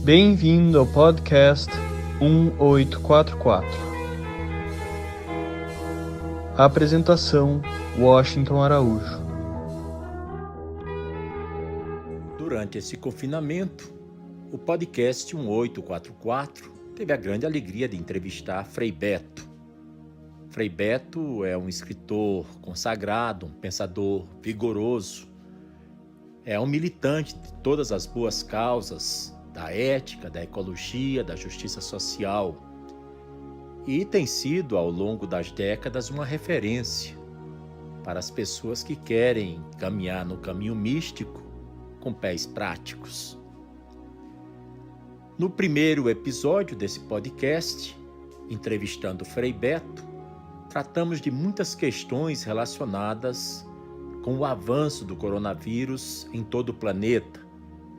Bem-vindo ao podcast 1844. A apresentação: Washington Araújo. Durante esse confinamento, o podcast 1844 teve a grande alegria de entrevistar Frei Beto. Frei Beto é um escritor consagrado, um pensador vigoroso, é um militante de todas as boas causas, da ética, da ecologia, da justiça social, e tem sido, ao longo das décadas, uma referência para as pessoas que querem caminhar no caminho místico com pés práticos. No primeiro episódio desse podcast, entrevistando Frei Beto, tratamos de muitas questões relacionadas com o avanço do coronavírus em todo o planeta,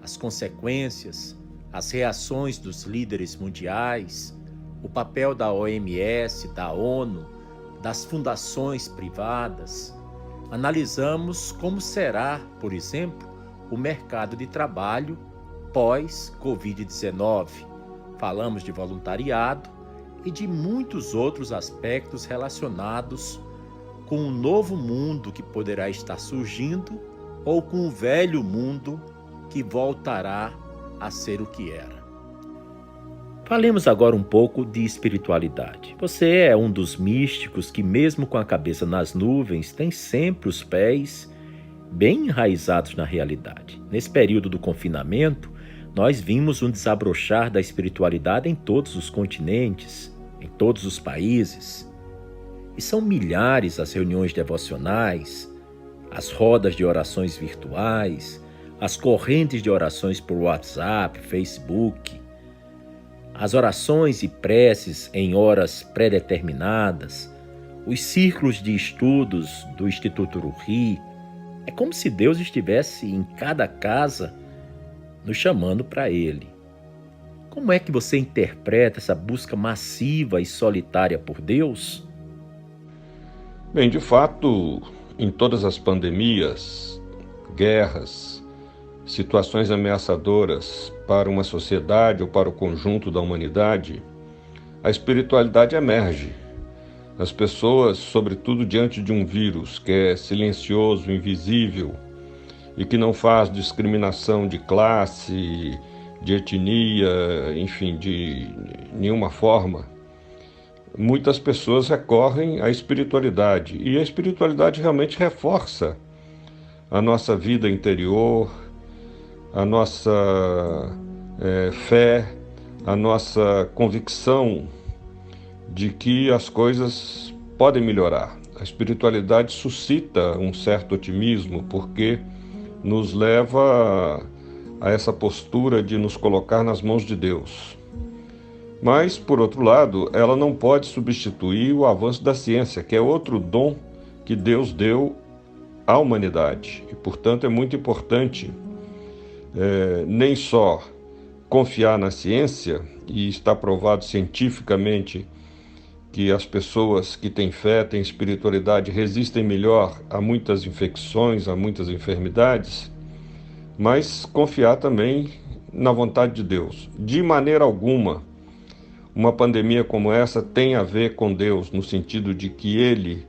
as consequências, as reações dos líderes mundiais, o papel da OMS, da ONU, das fundações privadas. Analisamos como será, por exemplo, o mercado de trabalho pós-Covid-19. Falamos de voluntariado e de muitos outros aspectos relacionados com um novo mundo que poderá estar surgindo ou com o velho mundo que voltará a ser o que era. Falemos agora um pouco de espiritualidade. Você é um dos místicos que, mesmo com a cabeça nas nuvens, tem sempre os pés bem enraizados na realidade. Nesse período do confinamento, nós vimos um desabrochar da espiritualidade em todos os continentes, em todos os países. E são milhares as reuniões devocionais, as rodas de orações virtuais, as correntes de orações por WhatsApp, Facebook, as orações e preces em horas pré-determinadas, os círculos de estudos do Instituto Ruhi. É como se Deus estivesse em cada casa nos chamando para Ele. Como é que você interpreta essa busca massiva e solitária por Deus? Bem, de fato, em todas as pandemias, guerras, situações ameaçadoras para uma sociedade ou para o conjunto da humanidade, a espiritualidade emerge. As pessoas, sobretudo diante de um vírus que é silencioso, invisível e que não faz discriminação de classe, de etnia, enfim, de nenhuma forma, muitas pessoas recorrem à espiritualidade. E a espiritualidade realmente reforça a nossa vida interior, a nossa fé, a nossa convicção de que as coisas podem melhorar. A espiritualidade suscita um certo otimismo, porque nos leva a essa postura de nos colocar nas mãos de Deus. Mas, por outro lado, ela não pode substituir o avanço da ciência, que é outro dom que Deus deu à humanidade. E, portanto, é muito importante nem só confiar na ciência, e está provado cientificamente que as pessoas que têm fé, têm espiritualidade, resistem melhor a muitas infecções, a muitas enfermidades, mas confiar também na vontade de Deus. De maneira alguma, uma pandemia como essa tem a ver com Deus, no sentido de que Ele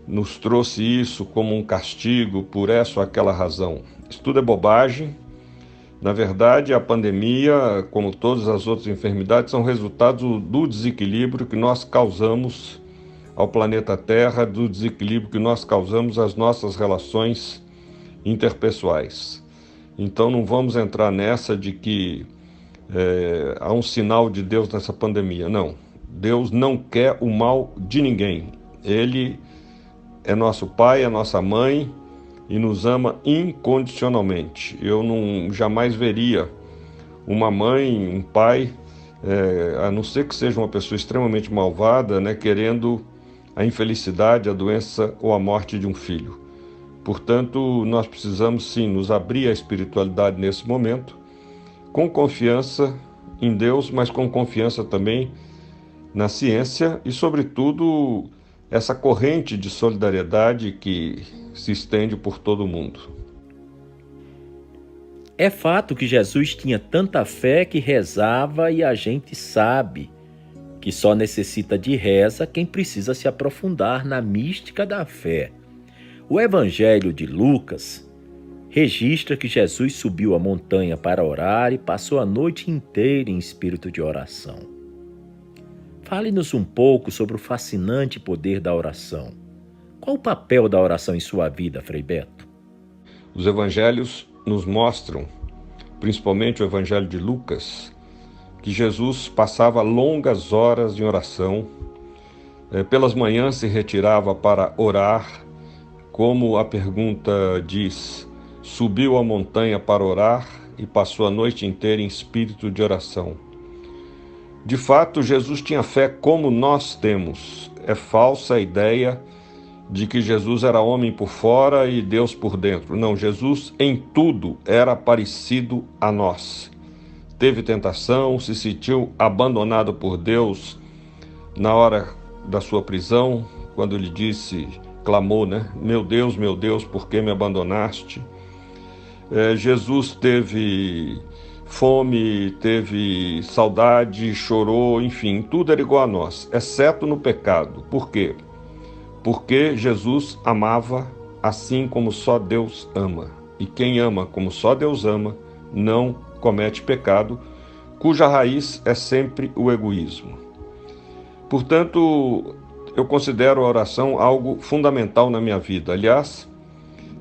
nos trouxe isso como um castigo por essa ou aquela razão. Isso tudo é bobagem. Na verdade, a pandemia, como todas as outras enfermidades, são resultados do desequilíbrio que nós causamos ao planeta Terra, do desequilíbrio que nós causamos às nossas relações interpessoais. Então não vamos entrar nessa de que há um sinal de Deus nessa pandemia. Não. Deus não quer o mal de ninguém. Ele é nosso pai, é nossa mãe e nos ama incondicionalmente. Eu jamais veria uma mãe, um pai, a não ser que seja uma pessoa extremamente malvada, querendo a infelicidade, a doença ou a morte de um filho. Portanto, nós precisamos sim nos abrir à espiritualidade nesse momento, com confiança em Deus, mas com confiança também na ciência e, sobretudo, essa corrente de solidariedade que se estende por todo o mundo. É fato que Jesus tinha tanta fé que rezava, e a gente sabe que só necessita de reza quem precisa se aprofundar na mística da fé. O Evangelho de Lucas registra que Jesus subiu a montanha para orar e passou a noite inteira em espírito de oração. Fale-nos um pouco sobre o fascinante poder da oração. Qual o papel da oração em sua vida, Frei Beto? Os evangelhos nos mostram, principalmente o evangelho de Lucas, que Jesus passava longas horas em oração. Pelas manhãs se retirava para orar, como a pergunta diz, subiu a montanha para orar e passou a noite inteira em espírito de oração. De fato, Jesus tinha fé como nós temos. É falsa a ideia de que Jesus era homem por fora e Deus por dentro. Não, Jesus em tudo era parecido a nós. Teve tentação, se sentiu abandonado por Deus na hora da sua prisão, quando ele clamou, meu Deus, por que me abandonaste? Jesus teve fome, teve saudade, chorou, enfim, tudo era igual a nós, exceto no pecado. Por quê? Porque Jesus amava assim como só Deus ama. E quem ama como só Deus ama, não comete pecado, cuja raiz é sempre o egoísmo. Portanto, eu considero a oração algo fundamental na minha vida. Aliás,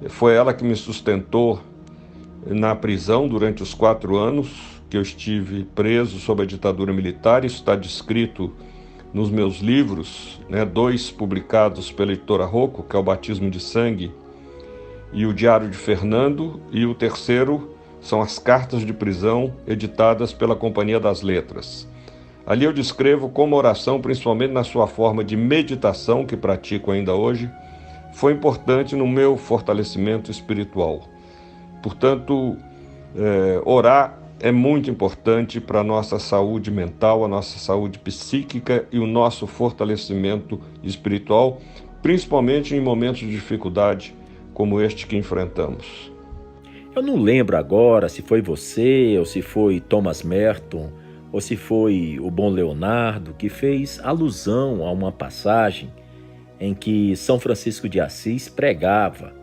foi ela que me sustentou na prisão durante os 4 anos que eu estive preso sob a ditadura militar. Isso está descrito nos meus livros, 2 publicados pela editora Rocco, que é o Batismo de Sangue e o Diário de Fernando, e o terceiro são as cartas de prisão editadas pela Companhia das Letras. Ali eu descrevo como a oração, principalmente na sua forma de meditação, que pratico ainda hoje, foi importante no meu fortalecimento espiritual. Portanto, orar é muito importante para a nossa saúde mental, a nossa saúde psíquica e o nosso fortalecimento espiritual, principalmente em momentos de dificuldade como este que enfrentamos. Eu não lembro agora se foi você, ou se foi Thomas Merton, ou se foi o bom Leonardo, que fez alusão a uma passagem em que São Francisco de Assis pregava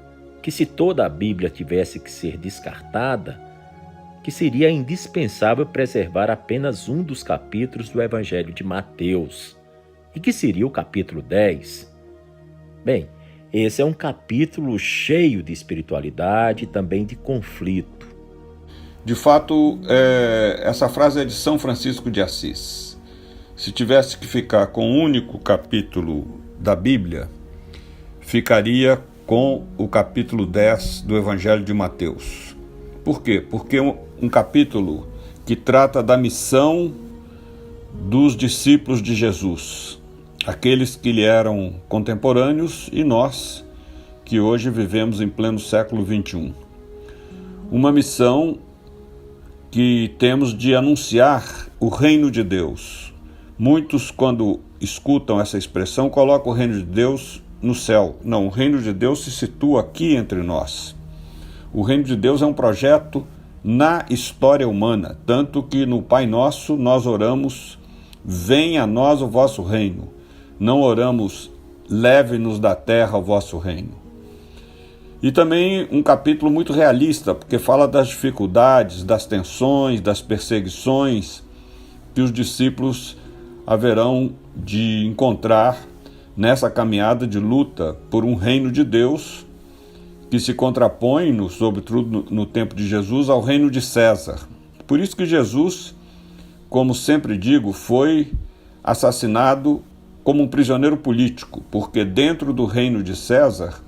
que se toda a Bíblia tivesse que ser descartada, que seria indispensável preservar apenas um dos capítulos do Evangelho de Mateus, e que seria o capítulo 10. Bem, esse é um capítulo cheio de espiritualidade e também de conflito. De fato, essa frase é de São Francisco de Assis. Se tivesse que ficar com um único capítulo da Bíblia, ficaria com o capítulo 10 do Evangelho de Mateus. Por quê? Porque é um capítulo que trata da missão dos discípulos de Jesus, aqueles que lhe eram contemporâneos e nós, que hoje vivemos em pleno século XXI. Uma missão que temos de anunciar o reino de Deus. Muitos, quando escutam essa expressão, colocam o reino de Deus no céu. Não, o reino de Deus se situa aqui entre nós. O reino de Deus é um projeto na história humana, tanto que no Pai Nosso nós oramos, venha a nós o vosso reino. Não oramos, leve-nos da terra o vosso reino. E também um capítulo muito realista, porque fala das dificuldades, das tensões, das perseguições que os discípulos haverão de encontrar nessa caminhada de luta por um reino de Deus que se contrapõe, sobretudo no tempo de Jesus, ao reino de César. Por isso que Jesus, como sempre digo, foi assassinado como um prisioneiro político, porque dentro do reino de César,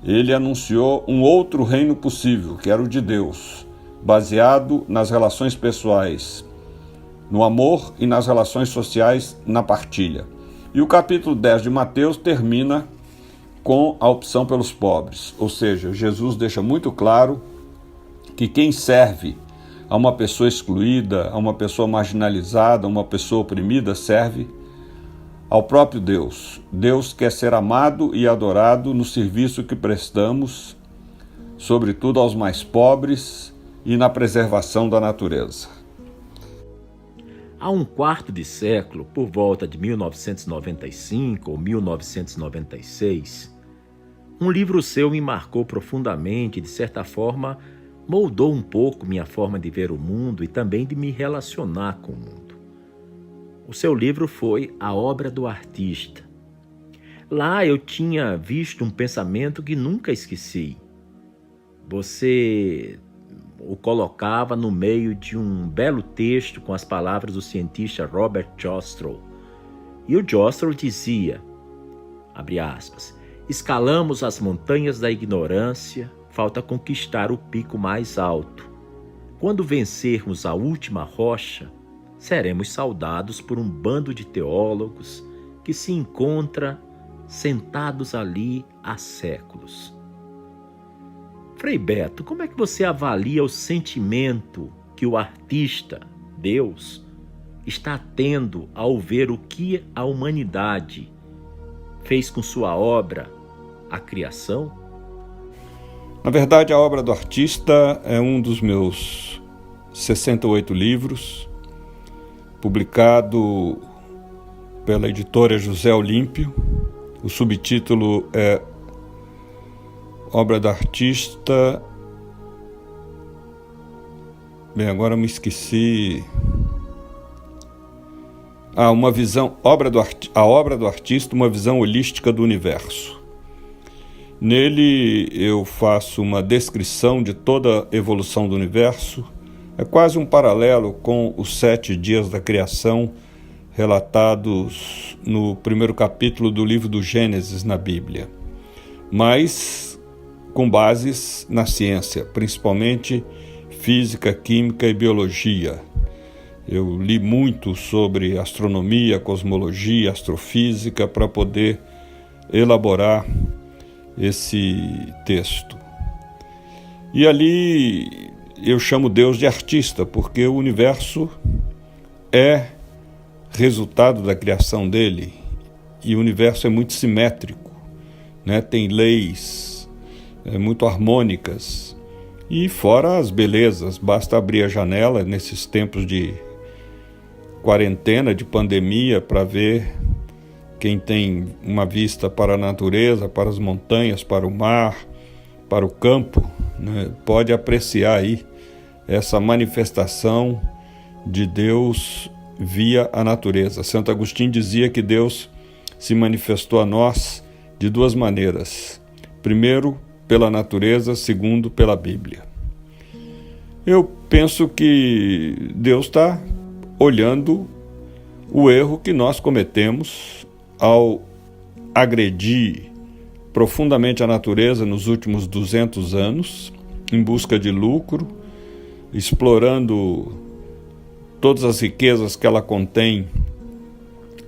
ele anunciou um outro reino possível, que era o de Deus, baseado nas relações pessoais, no amor e nas relações sociais, na partilha. E o capítulo 10 de Mateus termina com a opção pelos pobres, ou seja, Jesus deixa muito claro que quem serve a uma pessoa excluída, a uma pessoa marginalizada, a uma pessoa oprimida, serve ao próprio Deus. Deus quer ser amado e adorado no serviço que prestamos, sobretudo aos mais pobres e na preservação da natureza. Há um quarto de século, por volta de 1995 ou 1996, um livro seu me marcou profundamente e, de certa forma, moldou um pouco minha forma de ver o mundo e também de me relacionar com o mundo. O seu livro foi A Obra do Artista. Lá eu tinha visto um pensamento que nunca esqueci. Você o colocava no meio de um belo texto com as palavras do cientista Robert Jastrow. E o Jastrow dizia, abre aspas, escalamos as montanhas da ignorância, falta conquistar o pico mais alto. Quando vencermos a última rocha, seremos saudados por um bando de teólogos que se encontra sentados ali há séculos. Frei Beto, como é que você avalia o sentimento que o artista, Deus, está tendo ao ver o que a humanidade fez com sua obra, a criação? Na verdade, a obra do artista é um dos meus 68 livros, publicado pela editora José Olímpio. O subtítulo é Obra do Artista. Bem, agora eu me esqueci. Uma visão, a obra do artista, uma visão holística do universo. Nele eu faço uma descrição de toda a evolução do universo. É quase um paralelo com os 7 dias da criação relatados no primeiro capítulo do livro do Gênesis na Bíblia, mas com bases na ciência, principalmente física, química e biologia. Eu li muito sobre astronomia, cosmologia, astrofísica para poder elaborar esse texto. E ali eu chamo Deus de artista, porque o universo é resultado da criação dele, e o universo é muito simétrico, né? Tem leis muito harmônicas, e fora as belezas, basta abrir a janela nesses tempos de quarentena, de pandemia, para ver. Quem tem uma vista para a natureza, para as montanhas, para o mar, para o campo, né, pode apreciar aí essa manifestação de Deus via a natureza. Santo Agostinho dizia que Deus se manifestou a nós de 2 maneiras. Primeiro, pela natureza, segundo, pela Bíblia. Eu penso que Deus está olhando o erro que nós cometemos ao agredir profundamente a natureza nos últimos 200 anos, em busca de lucro, explorando todas as riquezas que ela contém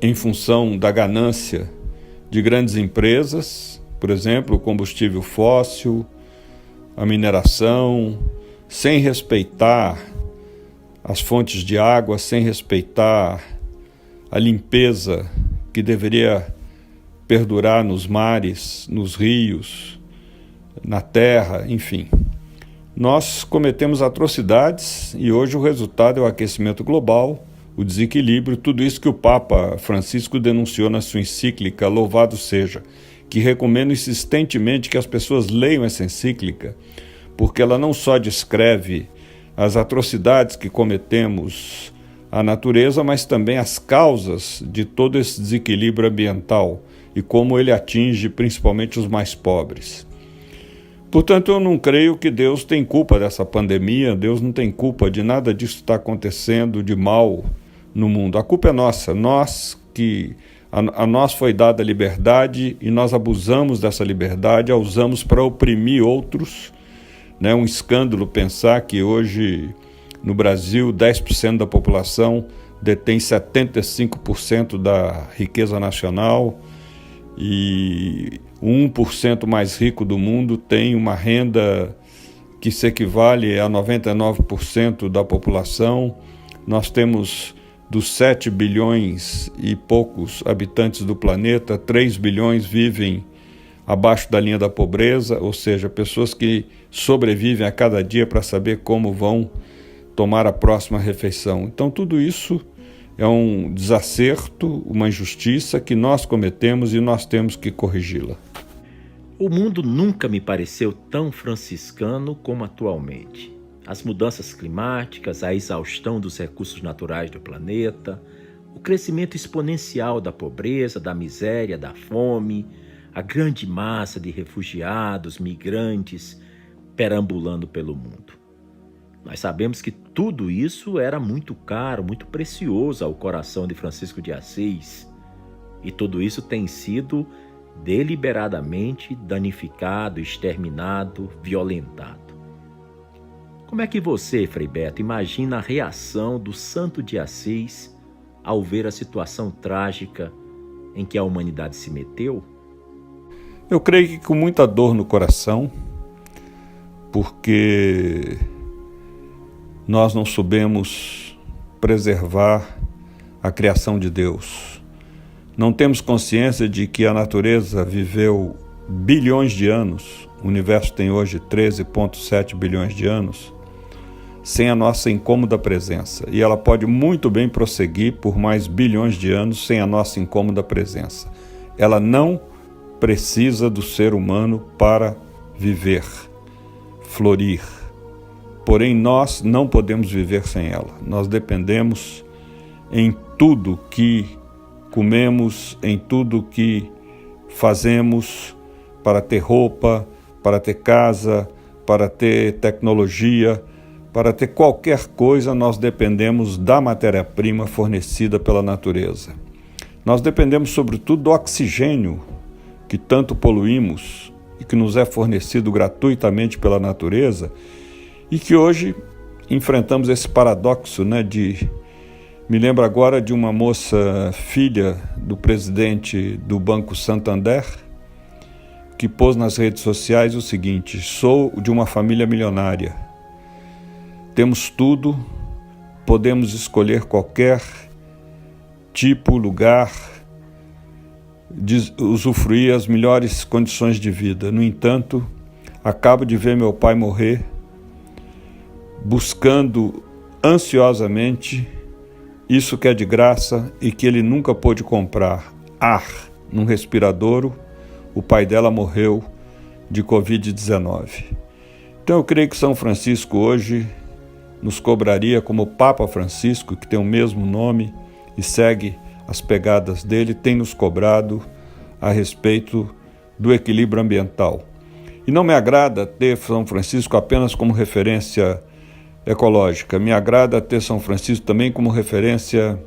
em função da ganância de grandes empresas, por exemplo, o combustível fóssil, a mineração, sem respeitar as fontes de água, sem respeitar a limpeza que deveria perdurar nos mares, nos rios, na terra, enfim. Nós cometemos atrocidades e hoje o resultado é o aquecimento global, o desequilíbrio, tudo isso que o Papa Francisco denunciou na sua encíclica Louvado Seja, que recomendo insistentemente que as pessoas leiam essa encíclica, porque ela não só descreve as atrocidades que cometemos à natureza, mas também as causas de todo esse desequilíbrio ambiental e como ele atinge principalmente os mais pobres. Portanto, eu não creio que Deus tem culpa dessa pandemia, Deus não tem culpa de nada disso que está acontecendo de mal no mundo. A culpa é nossa, a nós foi dada a liberdade e nós abusamos dessa liberdade, a usamos para oprimir outros. É um escândalo pensar que hoje no Brasil 10% da população detém 75% da riqueza nacional e o 1% mais rico do mundo tem uma renda que se equivale a 99% da população. Nós temos dos 7 bilhões e poucos habitantes do planeta, 3 bilhões vivem abaixo da linha da pobreza, ou seja, pessoas que sobrevivem a cada dia para saber como vão tomar a próxima refeição. Então tudo isso é um desacerto, uma injustiça que nós cometemos e nós temos que corrigi-la. O mundo nunca me pareceu tão franciscano como atualmente. As mudanças climáticas, a exaustão dos recursos naturais do planeta, o crescimento exponencial da pobreza, da miséria, da fome, a grande massa de refugiados, migrantes, perambulando pelo mundo. Nós sabemos que tudo isso era muito caro, muito precioso ao coração de Francisco de Assis, e tudo isso tem sido deliberadamente danificado, exterminado, violentado. Como é que você, Frei Beto, imagina a reação do Santo de Assis ao ver a situação trágica em que a humanidade se meteu? Eu creio que com muita dor no coração, porque nós não soubemos preservar a criação de Deus. Não temos consciência de que a natureza viveu bilhões de anos, o universo tem hoje 13,7 bilhões de anos, sem a nossa incômoda presença. E ela pode muito bem prosseguir por mais bilhões de anos sem a nossa incômoda presença. Ela não precisa do ser humano para viver, florir. Porém, nós não podemos viver sem ela. Nós dependemos em tudo que comemos, em tudo que fazemos para ter roupa, para ter casa, para ter tecnologia, para ter qualquer coisa, nós dependemos da matéria-prima fornecida pela natureza. Nós dependemos, sobretudo, do oxigênio que tanto poluímos e que nos é fornecido gratuitamente pela natureza e que hoje enfrentamos esse paradoxo, Me lembro agora de uma moça, filha do presidente do Banco Santander, que pôs nas redes sociais o seguinte: sou de uma família milionária. Temos tudo, podemos escolher qualquer tipo, lugar, usufruir as melhores condições de vida. No entanto, acabo de ver meu pai morrer, buscando ansiosamente isso que é de graça e que ele nunca pôde comprar, ar, num respiradouro. O pai dela morreu de Covid-19. Então eu creio que São Francisco hoje nos cobraria, como o Papa Francisco, que tem o mesmo nome e segue as pegadas dele, tem nos cobrado a respeito do equilíbrio ambiental. E não me agrada ter São Francisco apenas como referência ecológica, me agrada ter São Francisco também como referência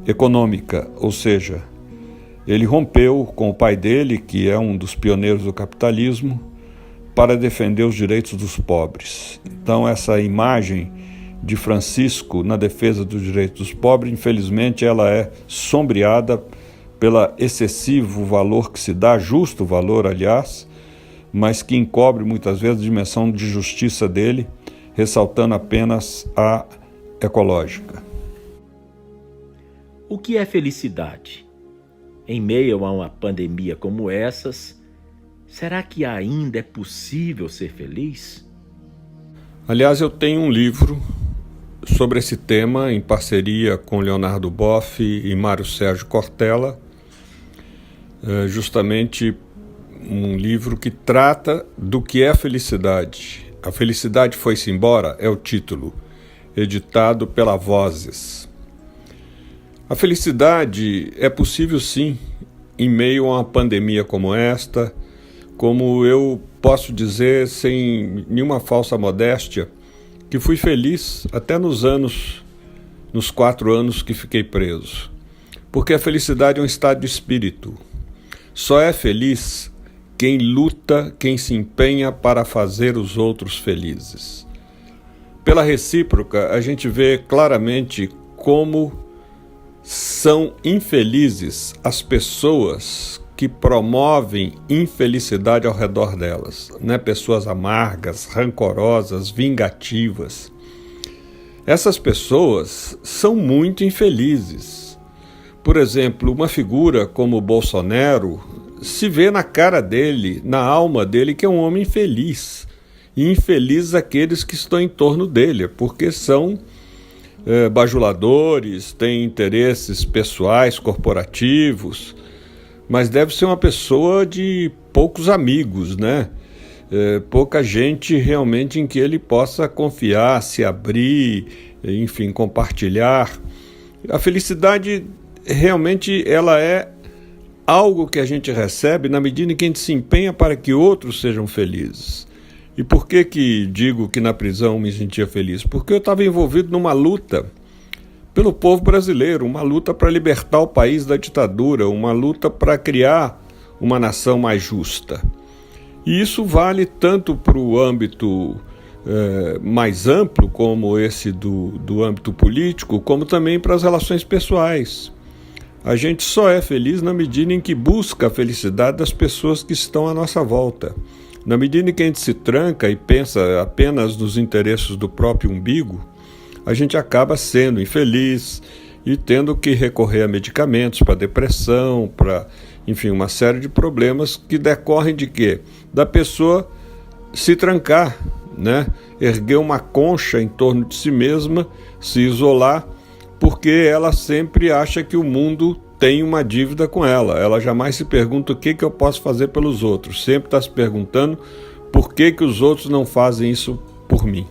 econômica, ou seja, ele rompeu com o pai dele, que é um dos pioneiros do capitalismo, para defender os direitos dos pobres. Então essa imagem de Francisco na defesa dos direitos dos pobres, infelizmente ela é sombreada pelo excessivo valor que se dá, justo valor aliás, mas que encobre muitas vezes a dimensão de justiça dele, ressaltando apenas a ecológica. O que é felicidade? Em meio a uma pandemia como essas, será que ainda é possível ser feliz? Aliás, eu tenho um livro sobre esse tema em parceria com Leonardo Boff e Mário Sérgio Cortella, justamente um livro que trata do que é felicidade. A Felicidade Foi-se Embora é o título, editado pela Vozes. A felicidade é possível sim, em meio a uma pandemia como esta, como eu posso dizer sem nenhuma falsa modéstia, que fui feliz até nos 4 anos que fiquei preso. Porque a felicidade é um estado de espírito. Só é feliz quem luta, quem se empenha para fazer os outros felizes. Pela recíproca, a gente vê claramente como são infelizes as pessoas que promovem infelicidade ao redor delas, Pessoas amargas, rancorosas, vingativas. Essas pessoas são muito infelizes. Por exemplo, uma figura como Bolsonaro se vê na cara dele, na alma dele, que é um homem infeliz. E infelizes aqueles que estão em torno dele, porque são bajuladores, têm interesses pessoais, corporativos, mas deve ser uma pessoa de poucos amigos, né? Pouca gente realmente em que ele possa confiar, se abrir, enfim, compartilhar. A felicidade realmente ela é algo que a gente recebe na medida em que a gente se empenha para que outros sejam felizes. E por que digo que na prisão me sentia feliz? Porque eu estava envolvido numa luta pelo povo brasileiro, uma luta para libertar o país da ditadura, uma luta para criar uma nação mais justa. E isso vale tanto para o âmbito mais amplo, como esse do âmbito político, como também para as relações pessoais. A gente só é feliz na medida em que busca a felicidade das pessoas que estão à nossa volta. Na medida em que a gente se tranca e pensa apenas nos interesses do próprio umbigo, a gente acaba sendo infeliz e tendo que recorrer a medicamentos para depressão, para, enfim, uma série de problemas que decorrem de quê? Da pessoa se trancar, né? Erguer uma concha em torno de si mesma, se isolar, porque ela sempre acha que o mundo tem uma dívida com ela. Ela jamais se pergunta o que eu posso fazer pelos outros. Sempre está se perguntando por que os outros não fazem isso por mim.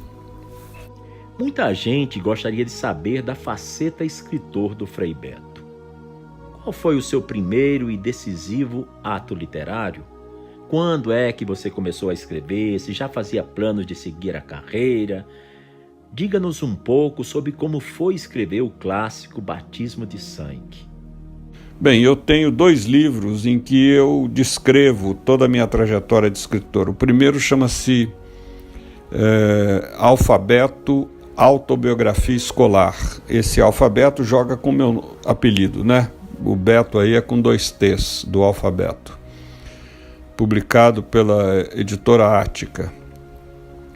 Muita gente gostaria de saber da faceta escritor do Frei Beto. Qual foi o seu primeiro e decisivo ato literário? Quando é que você começou a escrever? Se já fazia planos de seguir a carreira? Diga-nos um pouco sobre como foi escrever o clássico Batismo de Sangue. Bem, eu tenho 2 livros em que eu descrevo toda a minha trajetória de escritor. O primeiro chama-se Alfabeto, Autobiografia Escolar. Esse alfabeto joga com o meu apelido, né? O Beto aí é com 2 T's, do alfabeto. Publicado pela editora Ática.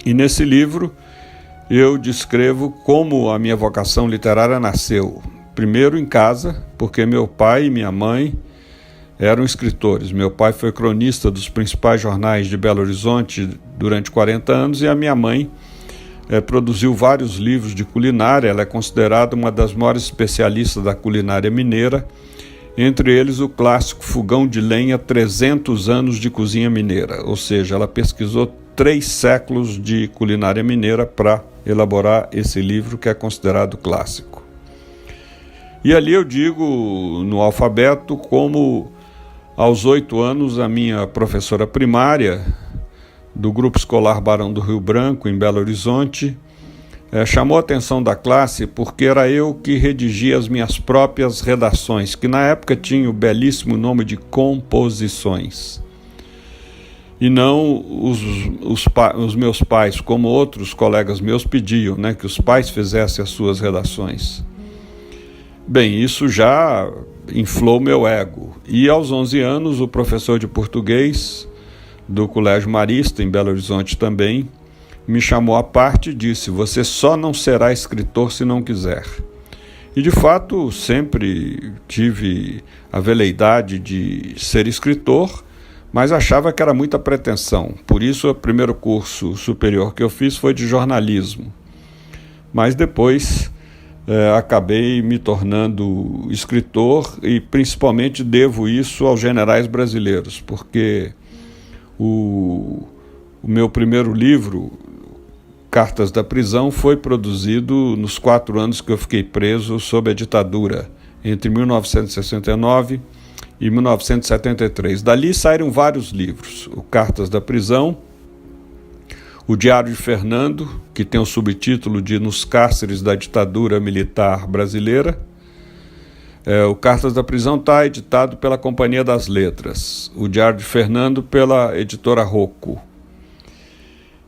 E nesse livro eu descrevo como a minha vocação literária nasceu. Primeiro em casa, porque meu pai e minha mãe eram escritores. Meu pai foi cronista dos principais jornais de Belo Horizonte durante 40 anos e a minha mãe produziu vários livros de culinária. Ela é considerada uma das maiores especialistas da culinária mineira, entre eles o clássico Fogão de Lenha, 300 anos de cozinha mineira, ou seja, ela pesquisou 3 séculos de culinária mineira para elaborar esse livro que é considerado clássico. E ali eu digo no alfabeto como aos 8 anos a minha professora primária do Grupo Escolar Barão do Rio Branco, em Belo Horizonte, chamou a atenção da classe porque era eu que redigia as minhas próprias redações, que na época tinham o belíssimo nome de composições. E não os meus pais, como outros colegas meus pediam, né, que os pais fizessem as suas redações. Bem, isso já inflou meu ego. E aos 11 anos, o professor de português do Colégio Marista, em Belo Horizonte também, me chamou à parte e disse: você só não será escritor se não quiser. E de fato, sempre tive a veleidade de ser escritor, mas achava que era muita pretensão. Por isso, o primeiro curso superior que eu fiz foi de jornalismo. Mas depois acabei me tornando escritor e principalmente devo isso aos generais brasileiros, porque o meu primeiro livro, Cartas da Prisão, foi produzido nos 4 anos que eu fiquei preso sob a ditadura, entre 1969 e 1973. Dali saíram vários livros: o Cartas da Prisão, o Diário de Fernando, que tem o subtítulo de Nos Cárceres da Ditadura Militar Brasileira. O Cartas da Prisão está editado pela Companhia das Letras, o Diário de Fernando pela editora Rocco.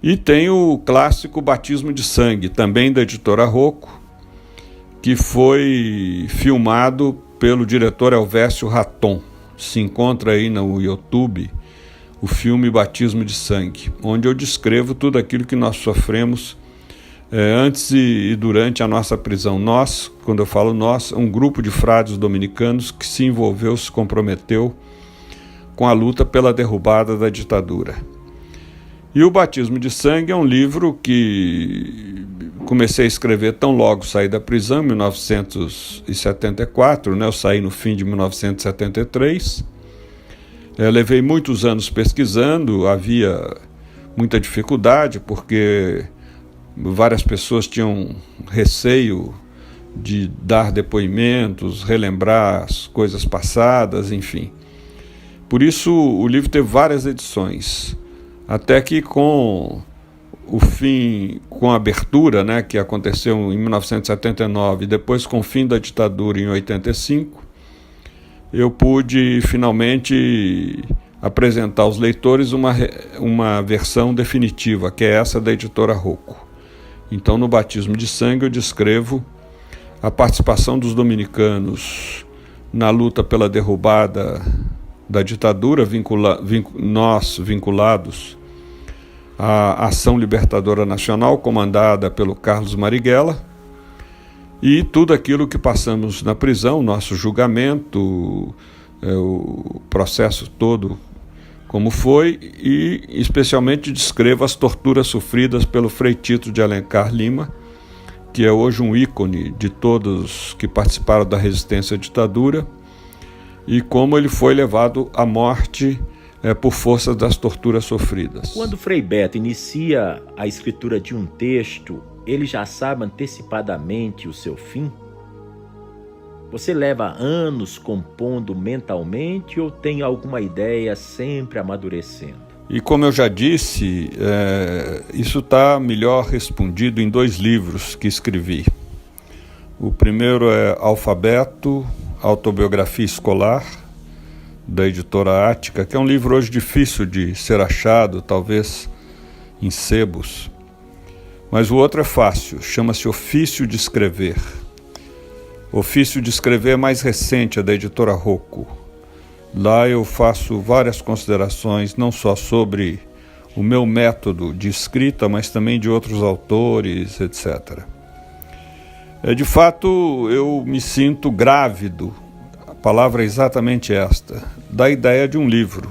E tem o clássico Batismo de Sangue, também da editora Rocco, que foi filmado pelo diretor Elvésio Raton. Se encontra aí no YouTube o filme Batismo de Sangue, onde eu descrevo tudo aquilo que nós sofremos antes e durante a nossa prisão. Nós, quando eu falo nós, um grupo de frades dominicanos que se envolveu, se comprometeu com a luta pela derrubada da ditadura. E O Batismo de Sangue é um livro que comecei a escrever tão logo saí da prisão, em 1974, né? Eu saí no fim de 1973. Levei muitos anos pesquisando, havia muita dificuldade, porque várias pessoas tinham receio de dar depoimentos, relembrar as coisas passadas, enfim. Por isso o livro teve várias edições, até que com o fim, com a abertura, né, que aconteceu em 1979, e depois com o fim da ditadura em 85, eu pude finalmente apresentar aos leitores uma versão definitiva, que é essa da editora Rocco. Então, no Batismo de Sangue, eu descrevo a participação dos dominicanos na luta pela derrubada da ditadura, nós vinculados à Ação Libertadora Nacional, comandada pelo Carlos Marighella, e tudo aquilo que passamos na prisão, nosso julgamento, o processo todo como foi, e especialmente descrevo as torturas sofridas pelo Frei Tito de Alencar Lima, que é hoje um ícone de todos que participaram da resistência à ditadura, e como ele foi levado à morte por força das torturas sofridas. Quando Frei Beto inicia a escritura de um texto, ele já sabe antecipadamente o seu fim? Você leva anos compondo mentalmente ou tem alguma ideia sempre amadurecendo? E como eu já disse, isso está melhor respondido em 2 livros que escrevi. O primeiro é Alfabeto, Autobiografia Escolar, da editora Ática, que é um livro hoje difícil de ser achado, talvez em sebos. Mas o outro é fácil, chama-se Ofício de Escrever. Ofício de Escrever é mais recente, é da editora Rocco. Lá eu faço várias considerações, não só sobre o meu método de escrita, mas também de outros autores, etc. De fato, eu me sinto grávido, a palavra é exatamente esta, da ideia de um livro.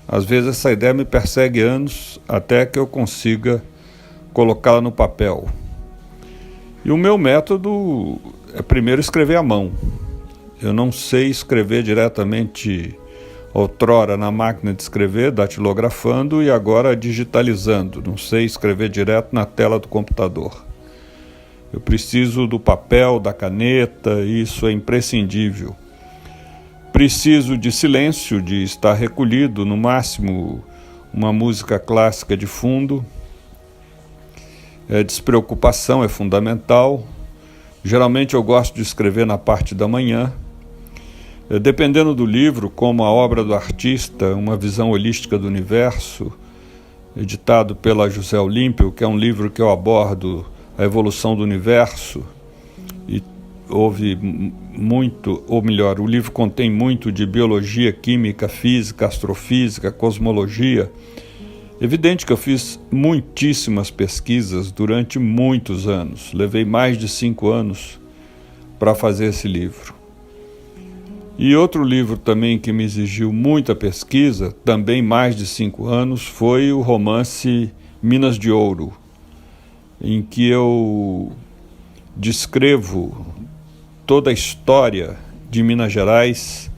Às vezes essa ideia me persegue anos até que eu consiga colocá-la no papel. E o meu método é primeiro escrever à mão. Eu não sei escrever diretamente, outrora na máquina de escrever, datilografando, e agora digitalizando. Não sei escrever direto na tela do computador. Eu preciso do papel, da caneta, isso é imprescindível. Preciso de silêncio, de estar recolhido, no máximo uma música clássica de fundo. Despreocupação é fundamental. Geralmente eu gosto de escrever na parte da manhã. Dependendo do livro, como A Obra do Artista, Uma Visão Holística do Universo, editado pela José Olímpio, que é um livro que eu abordo a evolução do universo, e houve muito, ou melhor, o livro contém muito de biologia, química, física, astrofísica, cosmologia. Evidente que eu fiz muitíssimas pesquisas durante muitos anos. Levei mais de 5 anos para fazer esse livro. E outro livro também que me exigiu muita pesquisa, também mais de 5 anos, foi o romance Minas de Ouro, em que eu descrevo toda a história de Minas Gerais,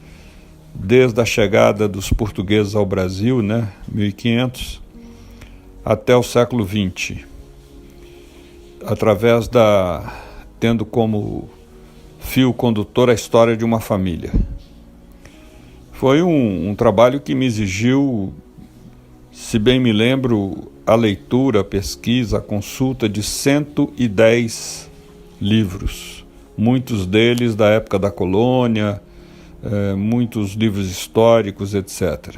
desde a chegada dos portugueses ao Brasil, 1500, até o século XX, tendo como fio condutor a história de uma família. Foi um trabalho que me exigiu, se bem me lembro, a leitura, a pesquisa, a consulta de 110 livros, muitos deles da época da colônia, muitos livros históricos, etc.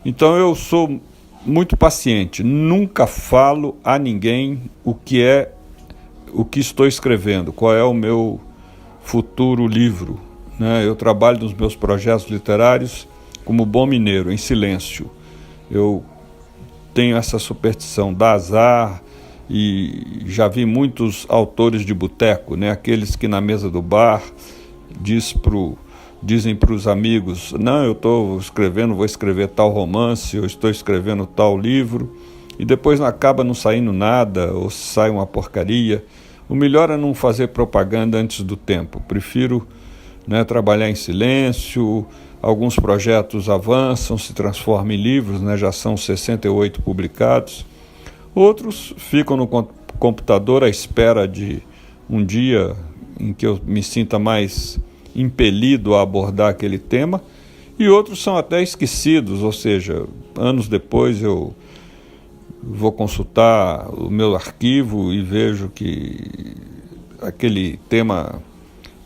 Então eu sou muito paciente, nunca falo a ninguém o que estou escrevendo, qual é o meu futuro livro. Eu trabalho nos meus projetos literários como bom mineiro, em silêncio. Eu tenho essa superstição, dá azar, e já vi muitos autores de boteco, aqueles que na mesa do bar diz pro dizem para os amigos: não, eu estou escrevendo, vou escrever tal romance, eu estou escrevendo tal livro, e depois acaba não saindo nada, ou sai uma porcaria. O melhor é não fazer propaganda antes do tempo. Prefiro, trabalhar em silêncio. Alguns projetos avançam, se transformam em livros, já são 68 publicados. Outros ficam no computador à espera de um dia em que eu me sinta mais impelido a abordar aquele tema, e outros são até esquecidos, ou seja, anos depois eu vou consultar o meu arquivo e vejo que aquele tema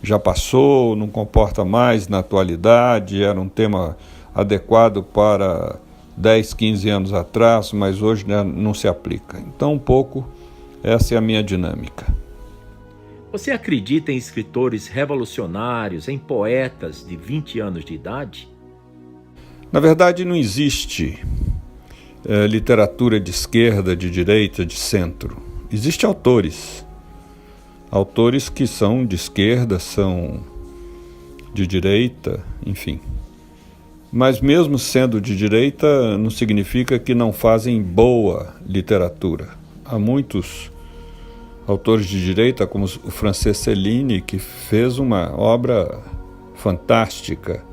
já passou, não comporta mais na atualidade, era um tema adequado para 10, 15 anos atrás, mas hoje não se aplica. Então, um pouco, essa é a minha dinâmica. Você acredita em escritores revolucionários, em poetas de 20 anos de idade? Na verdade, não existe literatura de esquerda, de direita, de centro. Existem autores. Autores que são de esquerda, são de direita, enfim. Mas mesmo sendo de direita, não significa que não fazem boa literatura. Há muitos autores de direita, como o Frances Céline, que fez uma obra fantástica,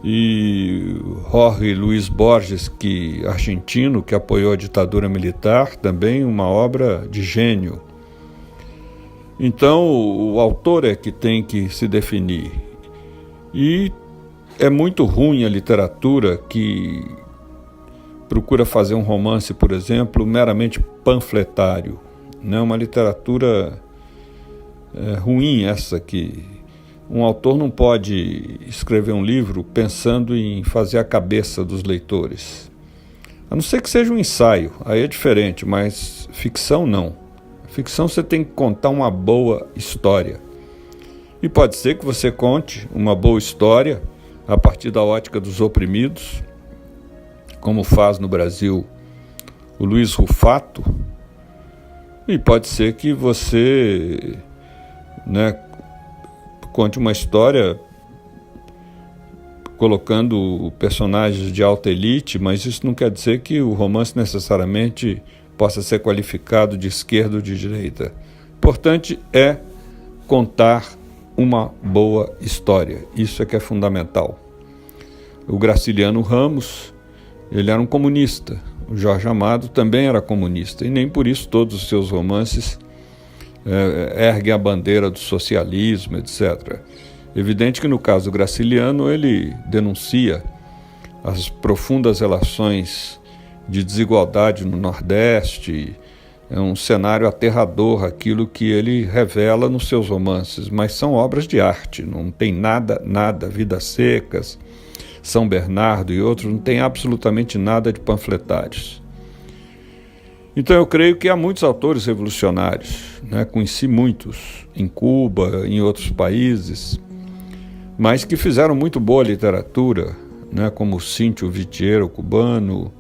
e Jorge Luis Borges, argentino, que apoiou a ditadura militar, também uma obra de gênio. Então, o autor é que tem que se definir. E é muito ruim a literatura que procura fazer um romance, por exemplo, meramente panfletário. Uma literatura ruim essa, que um autor não pode escrever um livro pensando em fazer a cabeça dos leitores. A não ser que seja um ensaio, aí é diferente, mas ficção não. Ficção você tem que contar uma boa história. E pode ser que você conte uma boa história a partir da ótica dos oprimidos, como faz no Brasil o Luiz Rufato, e pode ser que você conte uma história colocando personagens de alta elite, mas isso não quer dizer que o romance necessariamente possa ser qualificado de esquerda ou de direita. O importante é contar uma boa história. Isso é que é fundamental. O Graciliano Ramos, ele era um comunista. O Jorge Amado também era comunista, e nem por isso todos os seus romances erguem a bandeira do socialismo, etc. Evidente que no caso do Graciliano ele denuncia as profundas relações de desigualdade no Nordeste. É um cenário aterrador aquilo que ele revela nos seus romances, mas são obras de arte, não tem nada, Vidas Secas, São Bernardo e outros, não tem absolutamente nada de panfletários. Então eu creio que há muitos autores revolucionários, conheci muitos em Cuba, em outros países, mas que fizeram muito boa literatura, como Cíncio Vitiero, cubano,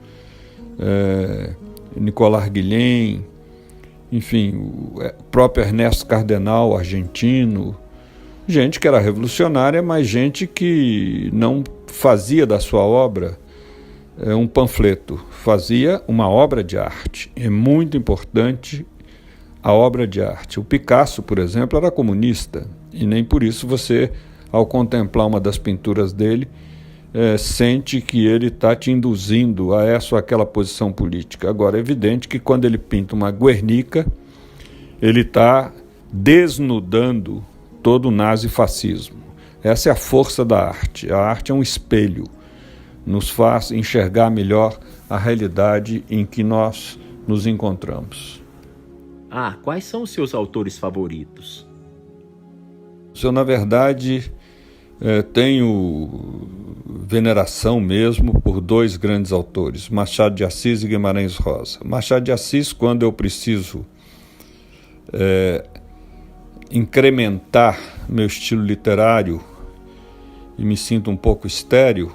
Nicolás Guilhem, enfim, o próprio Ernesto Cardenal, argentino, gente que era revolucionária, mas gente que não fazia da sua obra um panfleto, fazia uma obra de arte. É muito importante a obra de arte. O Picasso, por exemplo, era comunista, e nem por isso você, ao contemplar uma das pinturas dele, sente que ele está te induzindo a essa ou aquela posição política. Agora, é evidente que quando ele pinta uma Guernica, ele está desnudando todo o nazifascismo. Essa é a força da arte. A arte é um espelho, nos faz enxergar melhor a realidade em que nós nos encontramos. Quais são os seus autores favoritos? Eu, na verdade, tenho veneração mesmo por dois grandes autores, Machado de Assis e Guimarães Rosa. Machado de Assis, quando eu preciso incrementar meu estilo literário e me sinto um pouco estéril,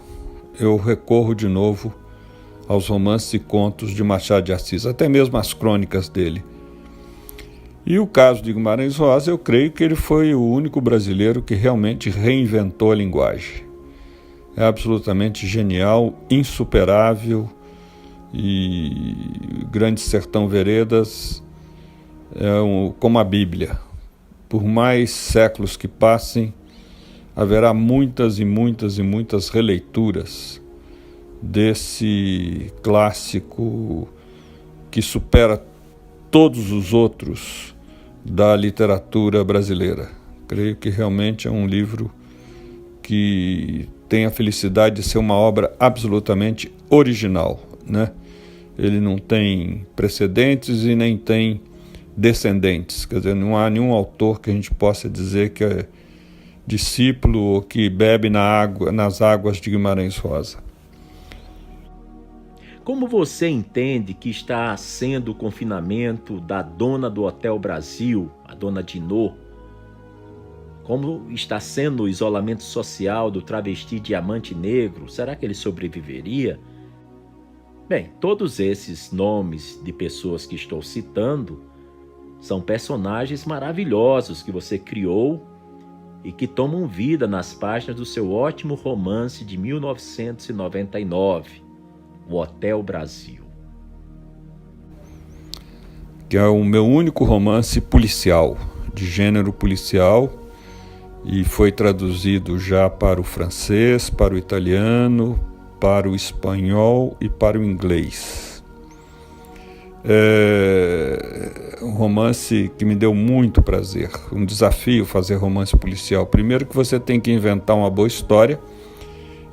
eu recorro de novo aos romances e contos de Machado de Assis, até mesmo as crônicas dele. E o caso de Guimarães Rosa, eu creio que ele foi o único brasileiro que realmente reinventou a linguagem. É absolutamente genial, insuperável, e Grande Sertão Veredas é como a Bíblia. Por mais séculos que passem, haverá muitas e muitas e muitas releituras desse clássico que supera todos os outros da literatura brasileira. Creio que realmente é um livro que tem a felicidade de ser uma obra absolutamente original, né? Ele não tem precedentes e nem tem descendentes, quer dizer, não há nenhum autor que a gente possa dizer que é discípulo ou que bebe nas águas de Guimarães Rosa. Como você entende que está sendo o confinamento da dona do Hotel Brasil, a dona Dinô? Como está sendo o isolamento social do travesti Diamante Negro? Será que ele sobreviveria? Bem, todos esses nomes de pessoas que estou citando são personagens maravilhosos que você criou e que tomam vida nas páginas do seu ótimo romance de 1999, O Hotel Brasil. Que é o meu único romance policial, de gênero policial, e foi traduzido já para o francês, para o italiano, para o espanhol e para o inglês. É um romance que me deu muito prazer, um desafio fazer romance policial. Primeiro que você tem que inventar uma boa história,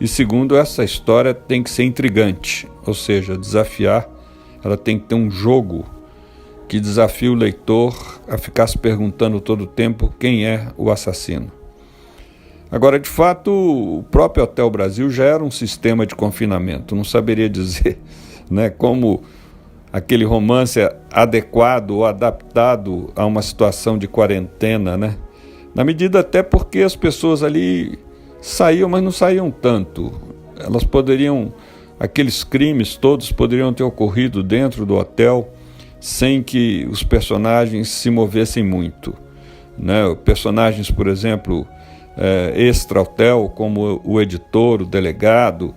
e segundo, essa história tem que ser intrigante, ou seja, desafiar, ela tem que ter um jogo que desafie o leitor a ficar se perguntando todo o tempo quem é o assassino. Agora, de fato, o próprio Hotel Brasil já era um sistema de confinamento, não saberia dizer, né, como aquele romance é adequado ou adaptado a uma situação de quarentena, né? Na medida até porque as pessoas ali saíam, mas não saíam tanto. Elas poderiam, aqueles crimes todos poderiam ter ocorrido dentro do hotel sem que os personagens se movessem muito, né? Personagens, por exemplo, extra-hotel, como o editor, o delegado,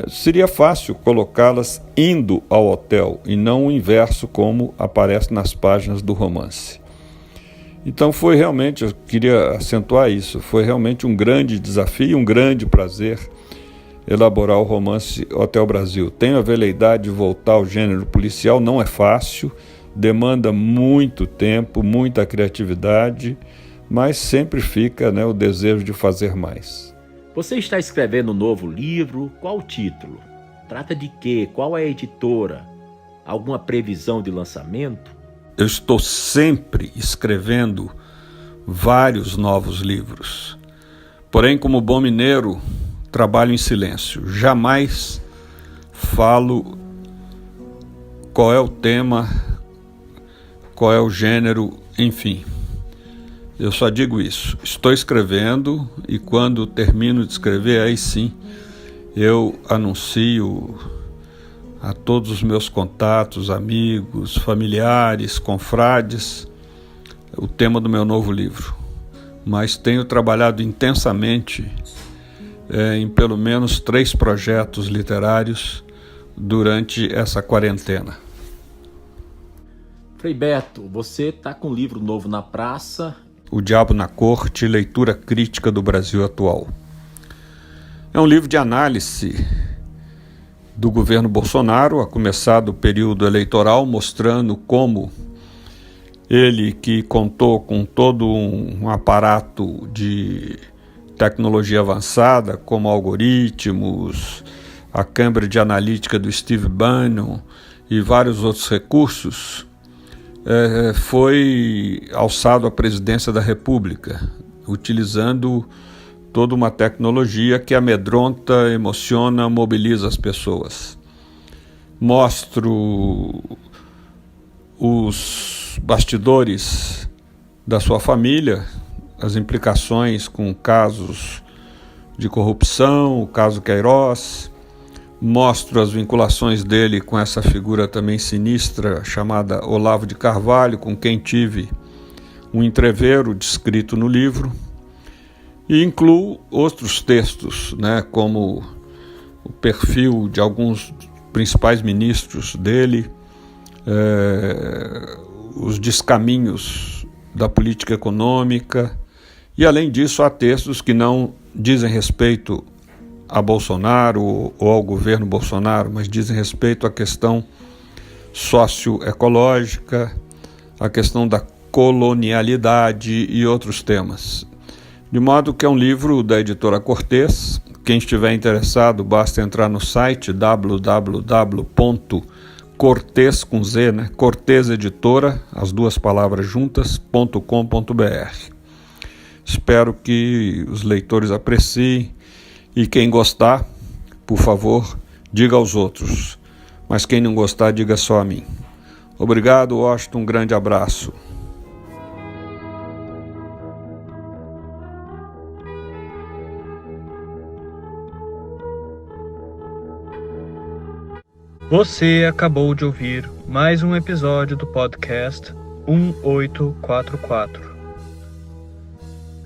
seria fácil colocá-las indo ao hotel e não o inverso como aparece nas páginas do romance. Então foi realmente, eu queria acentuar isso, foi realmente um grande desafio, um grande prazer elaborar o romance Hotel Brasil. Tenho a veleidade de voltar ao gênero policial, não é fácil, demanda muito tempo, muita criatividade, mas sempre fica, né, o desejo de fazer mais. Você está escrevendo um novo livro? Qual o título? Trata de quê? Qual é a editora? Alguma previsão de lançamento? Eu estou sempre escrevendo vários novos livros. Porém, como bom mineiro, trabalho em silêncio. Jamais falo qual é o tema, qual é o gênero, enfim. Eu só digo isso, estou escrevendo e quando termino de escrever, aí sim, eu anuncio a todos os meus contatos, amigos, familiares, confrades, o tema do meu novo livro. Mas tenho trabalhado intensamente em pelo menos 3 projetos literários durante essa quarentena. Frei Beto, você está com um livro novo na praça. O Diabo na Corte, leitura crítica do Brasil atual. É um livro de análise do governo Bolsonaro, a começar do período eleitoral, mostrando como ele, que contou com todo um aparato de tecnologia avançada, como algoritmos, a Cambridge Analytica do Steve Bannon e vários outros recursos, foi alçado à presidência da República, utilizando toda uma tecnologia que amedronta, emociona, mobiliza as pessoas. Mostro os bastidores da sua família, as implicações com casos de corrupção, o caso Queiroz. Mostro as vinculações dele com essa figura também sinistra chamada Olavo de Carvalho, com quem tive um entrevero descrito no livro, e incluo outros textos, como o perfil de alguns principais ministros dele, os descaminhos da política econômica, e além disso há textos que não dizem respeito a Bolsonaro ou ao governo Bolsonaro, mas dizem respeito à questão socioecológica, à questão da colonialidade e outros temas. De modo que é um livro da editora Cortez. Quem estiver interessado, basta entrar no site www.cortez, com Z, Cortez Editora, as duas palavras juntas, .com.br. Espero que os leitores apreciem e quem gostar, por favor, diga aos outros. Mas quem não gostar, diga só a mim. Obrigado, Washington, um grande abraço. Você acabou de ouvir mais um episódio do podcast 1844.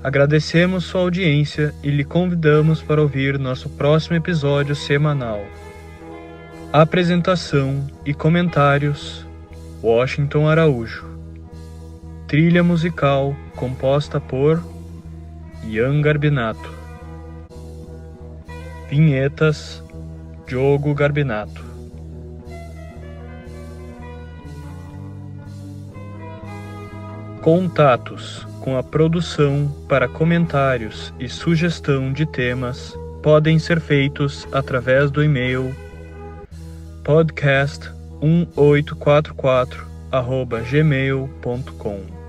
Agradecemos sua audiência e lhe convidamos para ouvir nosso próximo episódio semanal. Apresentação e comentários: Washington Araújo. Trilha musical composta por Ian Garbinato. Vinhetas: Diogo Garbinato. Contatos com a produção para comentários e sugestão de temas podem ser feitos através do e-mail podcast1844@gmail.com.